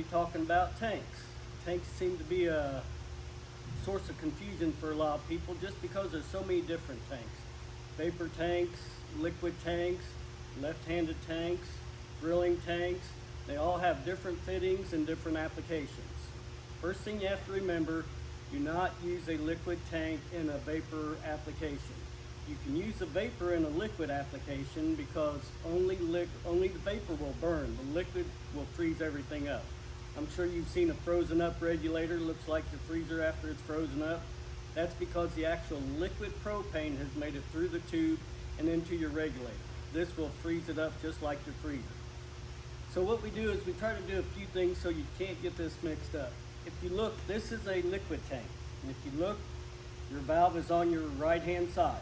be talking about tanks. Tanks seem to be a source of confusion for a lot of people just because there's so many different tanks. Vapor tanks, liquid tanks, left-handed tanks, grilling tanks. They all have different fittings and different applications. First thing you have to remember, do not use a liquid tank in a vapor application. You can use a vapor in a liquid application because only the vapor will burn. The liquid will freeze everything up. I'm sure you've seen a frozen up regulator. Looks like your freezer after it's frozen up. That's because the actual liquid propane has made it through the tube and into your regulator. This will freeze it up just like your freezer. So what we do is we try to do a few things so you can't get this mixed up. If you look, this is a liquid tank. And if you look, your valve is on your right-hand side.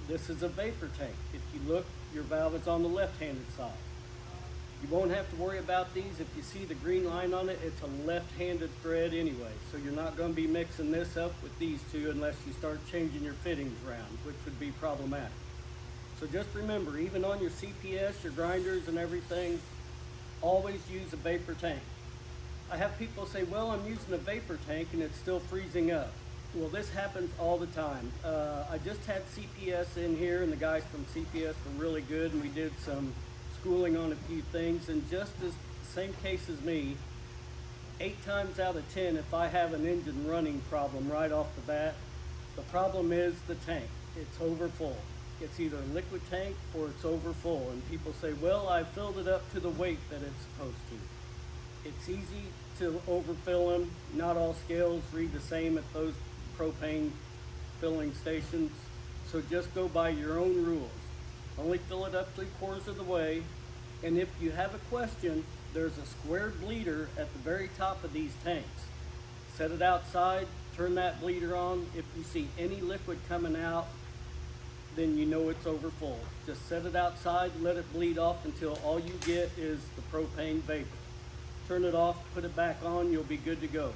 This is a vapor tank. If you look, your valve is on the left-handed side. You won't have to worry about these. If you see the green line on it, it's a left-handed thread anyway. So you're not going to be mixing this up with these two unless you start changing your fittings around, which would be problematic. So just remember, even on your CPS, your grinders and everything, always use a vapor tank. I have people say, well, I'm using a vapor tank and it's still freezing up. Well, this happens all the time. I just had CPS in here and the guys from CPS were really good and we did some schooling on a few things, and just as same case as me, 8 times out of 10, if I have an engine running problem right off the bat, the problem is the tank. It's over full. It's either a liquid tank or it's over full, and people say, well, I filled it up to the weight that it's supposed to. It's easy to overfill them. Not all scales read the same at those propane filling stations, so just go by your own rules. Only fill it up 3/4 of the way, and if you have a question, there's a square bleeder at the very top of these tanks. Set it outside, turn that bleeder on. If you see any liquid coming out, then you know it's over full. Just set it outside, let it bleed off until all you get is the propane vapor. Turn it off, put it back on, you'll be good to go.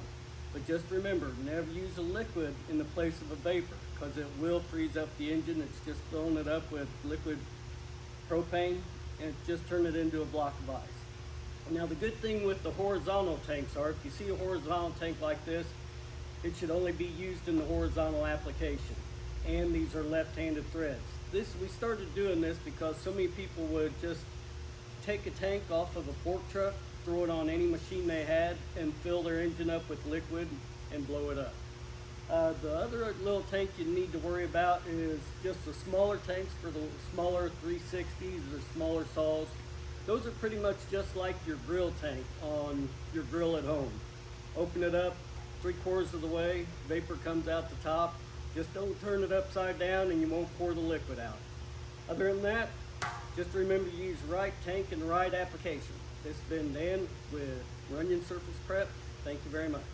But just remember, never use a liquid in the place of a vapor because it will freeze up the engine. It's just filling it up with liquid propane and just turn it into a block of ice. Now the good thing with the horizontal tanks are, if you see a horizontal tank like this, it should only be used in the horizontal application. And these are left-handed threads. We started doing this because so many people would just take a tank off of a fork truck, throw it on any machine they had, and fill their engine up with liquid and blow it up. The other little tank you need to worry about is just the smaller tanks for the smaller 360s or smaller saws. Those are pretty much just like your grill tank on your grill at home. Open it up 3/4 of the way, vapor comes out the top. Just don't turn it upside down and you won't pour the liquid out. Other than that, just remember to use the right tank and the right application. This has been Dan with Runyon Surface Prep. Thank you very much.